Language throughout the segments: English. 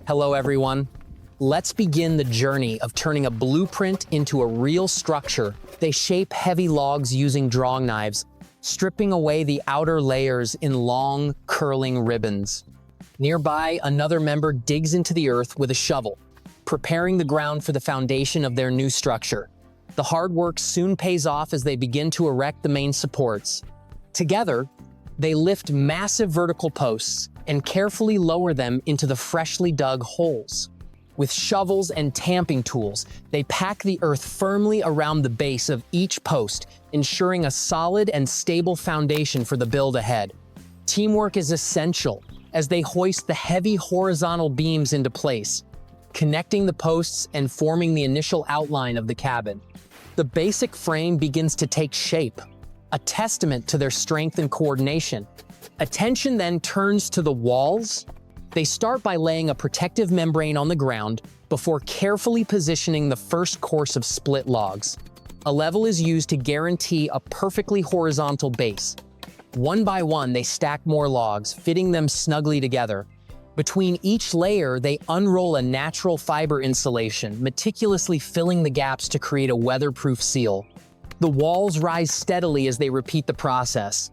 Hello, everyone. Let's begin the journey of turning a blueprint into a real structure. They shape heavy logs using drawing knives, stripping away the outer layers in long, curling ribbons. Nearby, another member digs into the earth with a shovel, preparing the ground for the foundation of their new structure. The hard work soon pays off as they begin to erect the main supports. Together, they lift massive vertical posts and carefully lower them into the freshly dug holes. With shovels and tamping tools, they pack the earth firmly around the base of each post, ensuring a solid and stable foundation for the build ahead. Teamwork is essential as they hoist the heavy horizontal beams into place, connecting the posts and forming the initial outline of the cabin. The basic frame begins to take shape, a testament to their strength and coordination. Attention then turns to the walls. They start by laying a protective membrane on the ground before carefully positioning the first course of split logs. A level is used to guarantee a perfectly horizontal base. One by one, they stack more logs, fitting them snugly together. Between each layer, they unroll a natural fiber insulation, meticulously filling the gaps to create a weatherproof seal. The walls rise steadily as they repeat the process,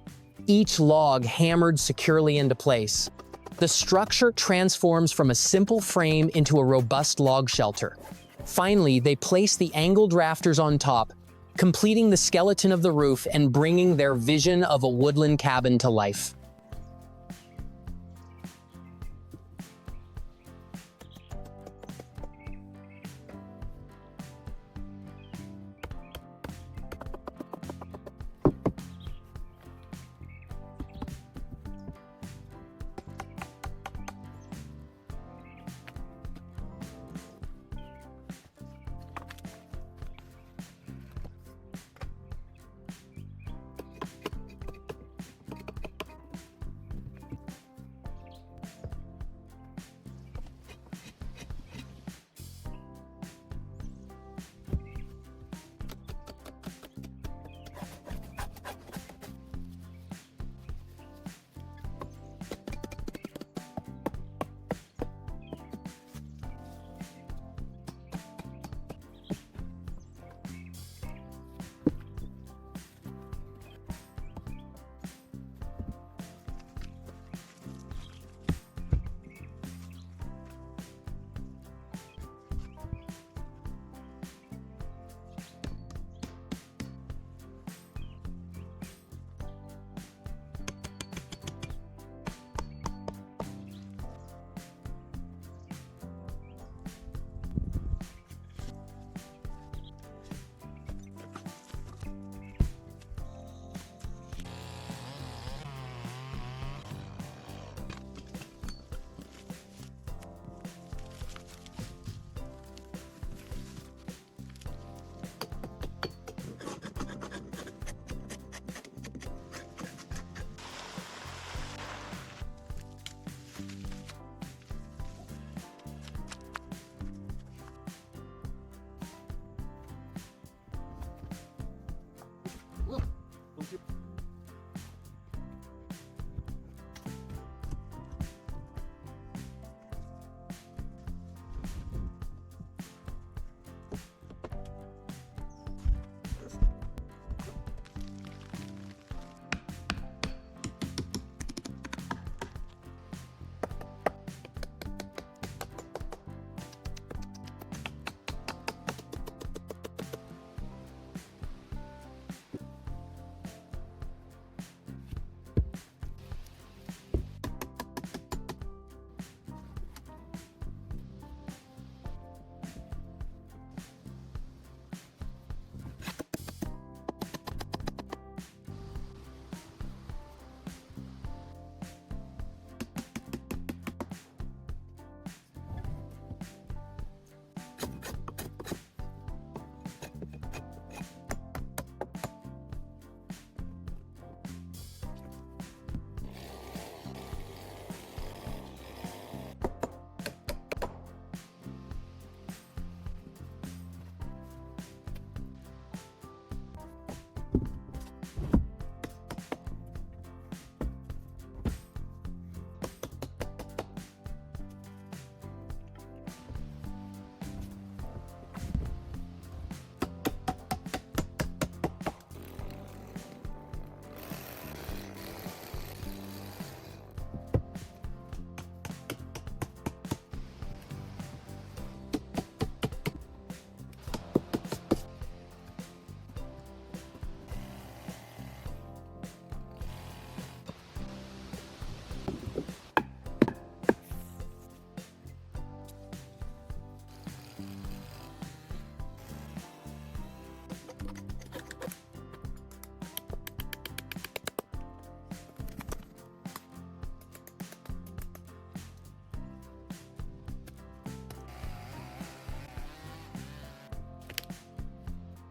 each log hammered securely into place. The structure transforms from a simple frame into a robust log shelter. Finally, they place the angled rafters on top, completing the skeleton of the roof and bringing their vision of a woodland cabin to life.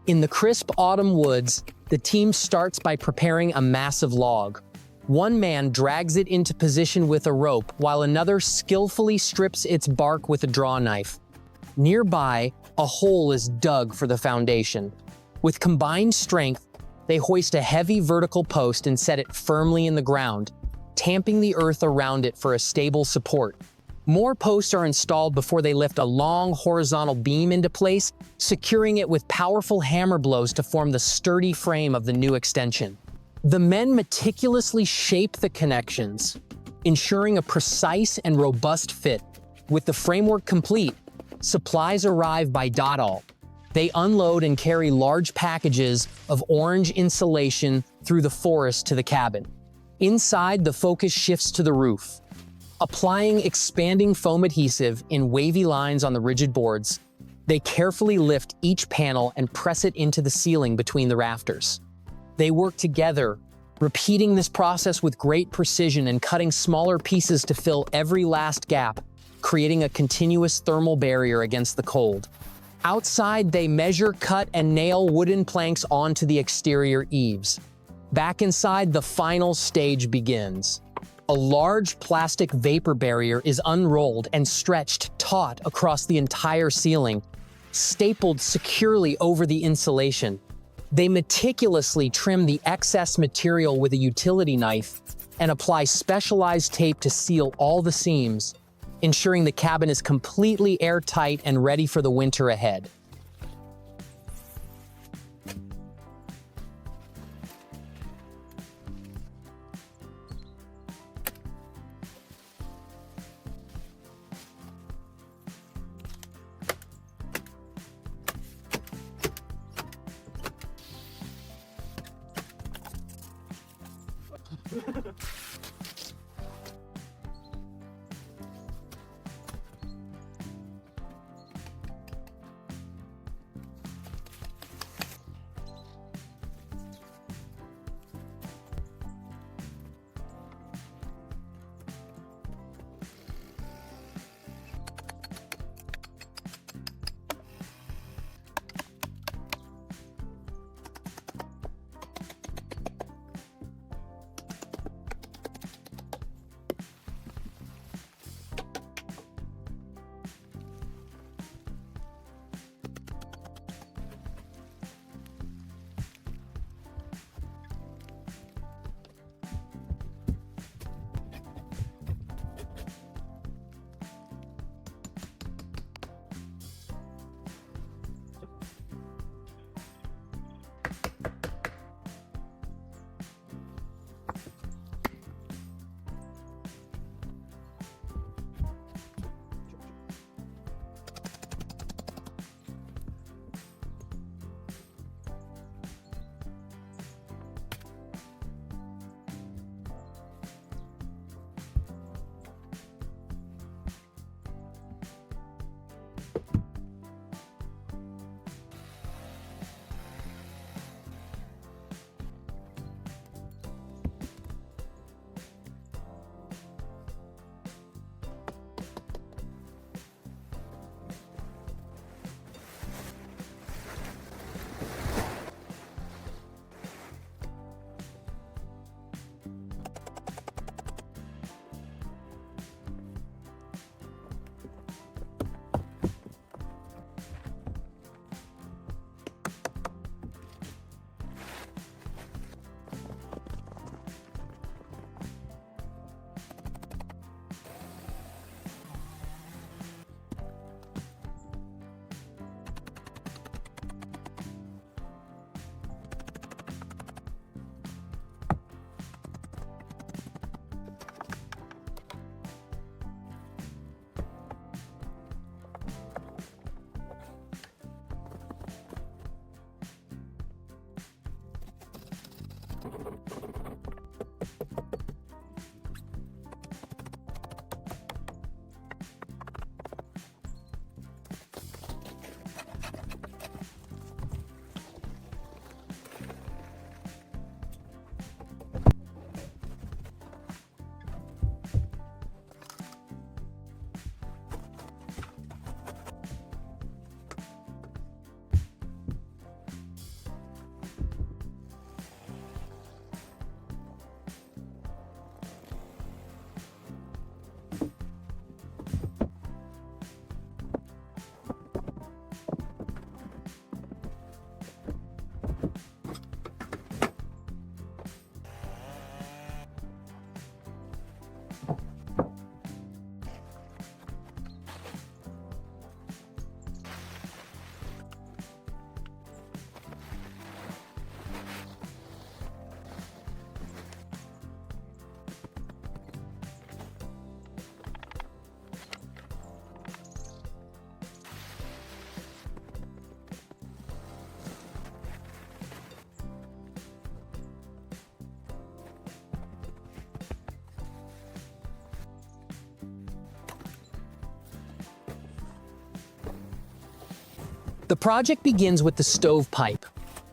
In the crisp autumn woods, the team starts by preparing a massive log. One man drags it into position with a rope, while another skillfully strips its bark with a draw knife. Nearby, a hole is dug for the foundation. With combined strength, they hoist a heavy vertical post and set it firmly in the ground, tamping the earth around it for a stable support. More posts are installed before they lift a long horizontal beam into place, securing it with powerful hammer blows to form the sturdy frame of the new extension. The men meticulously shape the connections, ensuring a precise and robust fit. With the framework complete, supplies arrive by Dotall. They unload and carry large packages of orange insulation through the forest to the cabin. Inside, the focus shifts to the roof. Applying expanding foam adhesive in wavy lines on the rigid boards, they carefully lift each panel and press it into the ceiling between the rafters. They work together, repeating this process with great precision and cutting smaller pieces to fill every last gap, creating a continuous thermal barrier against the cold. Outside, they measure, cut, and nail wooden planks onto the exterior eaves. Back inside, the final stage begins. A large plastic vapor barrier is unrolled and stretched taut across the entire ceiling, stapled securely over the insulation. They meticulously trim the excess material with a utility knife and apply specialized tape to seal all the seams, ensuring the cabin is completely airtight and ready for the winter ahead. The project begins with the stovepipe,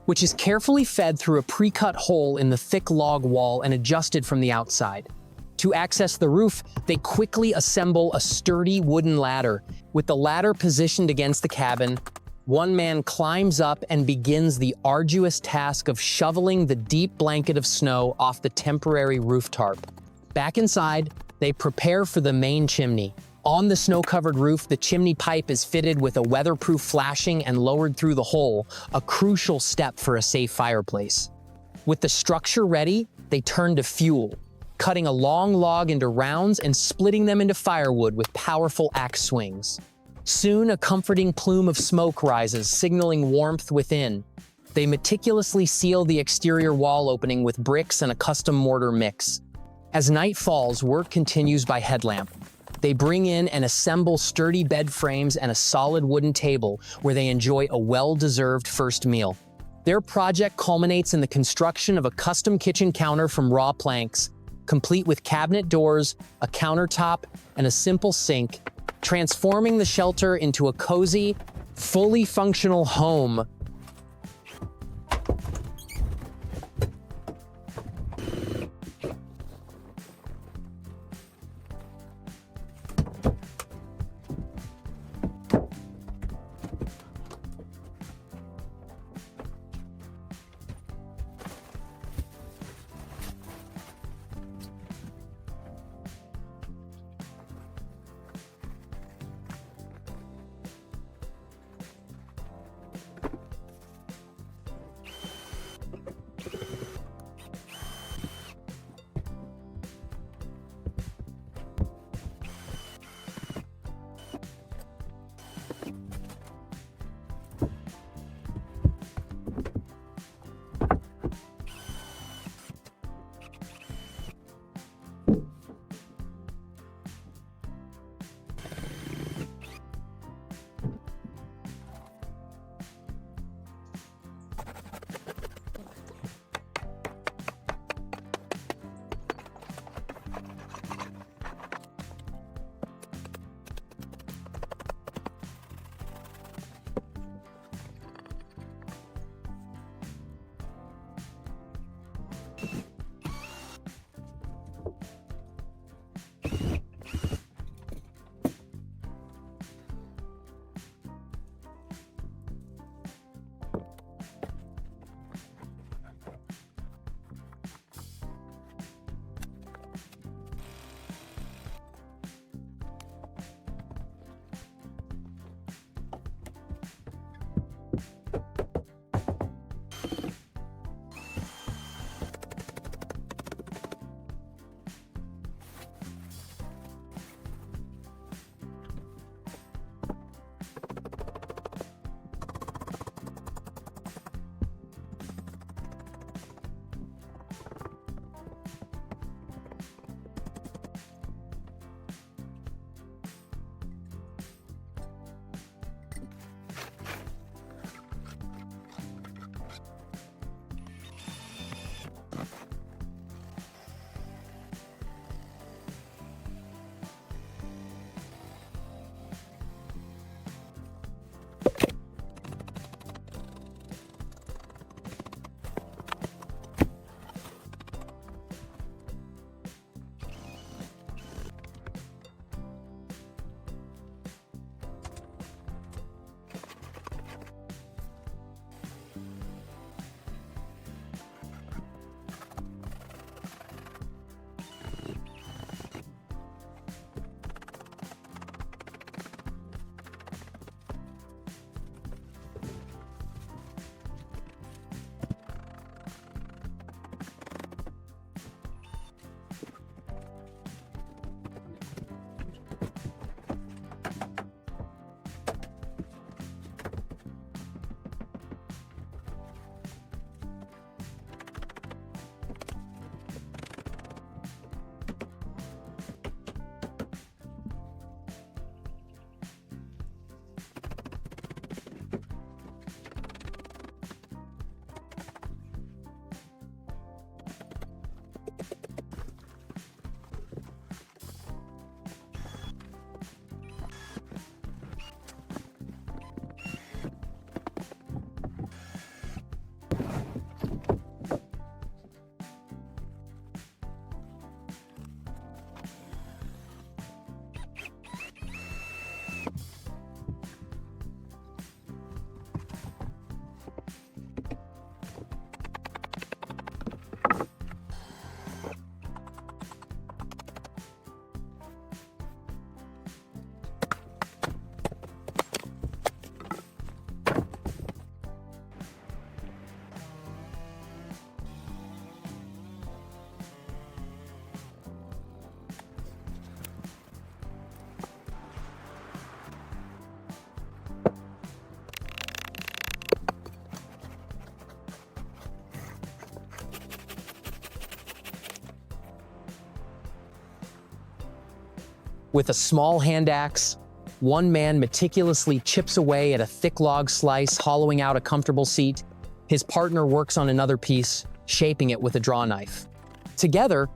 which is carefully fed through a pre-cut hole in the thick log wall and adjusted from the outside. To access the roof, they quickly assemble a sturdy wooden ladder. With the ladder positioned against the cabin, one man climbs up and begins the arduous task of shoveling the deep blanket of snow off the temporary roof tarp. Back inside, they prepare for the main chimney. On the snow-covered roof, the chimney pipe is fitted with a weatherproof flashing and lowered through the hole, a crucial step for a safe fireplace. With the structure ready, they turn to fuel, cutting a long log into rounds and splitting them into firewood with powerful axe swings. Soon, a comforting plume of smoke rises, signaling warmth within. They meticulously seal the exterior wall opening with bricks and a custom mortar mix. As night falls, work continues by headlamp. They bring in and assemble sturdy bed frames and a solid wooden table where they enjoy a well-deserved first meal. Their project culminates in the construction of a custom kitchen counter from raw planks, complete with cabinet doors, a countertop, and a simple sink, transforming the shelter into a cozy, fully functional home. With a small hand axe, one man meticulously chips away at a thick log slice, hollowing out a comfortable seat. His partner works on another piece, shaping it with a draw knife. Together,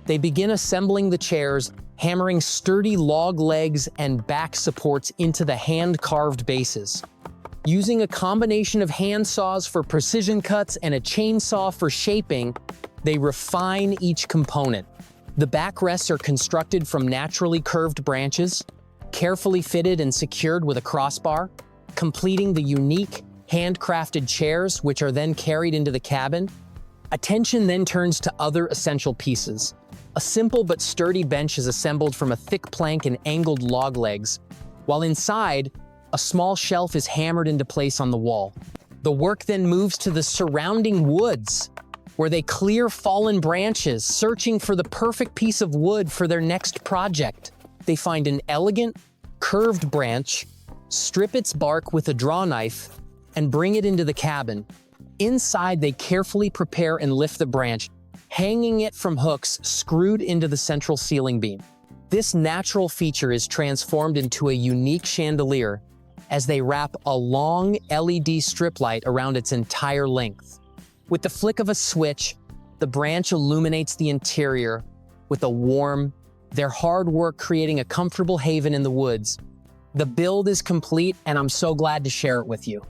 they begin assembling the chairs, hammering sturdy log legs and back supports into the hand-carved bases. Using a combination of hand saws for precision cuts and a chainsaw for shaping, they refine each component. The backrests are constructed from naturally curved branches, carefully fitted and secured with a crossbar, completing the unique handcrafted chairs, which are then carried into the cabin. Attention then turns to other essential pieces. A simple but sturdy bench is assembled from a thick plank and angled log legs, while inside, a small shelf is hammered into place on the wall. The work then moves to the surrounding woods, where they clear fallen branches, searching for the perfect piece of wood for their next project. They find an elegant, curved branch, strip its bark with a draw knife, and bring it into the cabin. Inside, they carefully prepare and lift the branch, hanging it from hooks screwed into the central ceiling beam. This natural feature is transformed into a unique chandelier as they wrap a long LED strip light around its entire length. With the flick of a switch, the branch illuminates the interior with a warm, their hard work creating a comfortable haven in the woods. The build is complete, and I'm so glad to share it with you.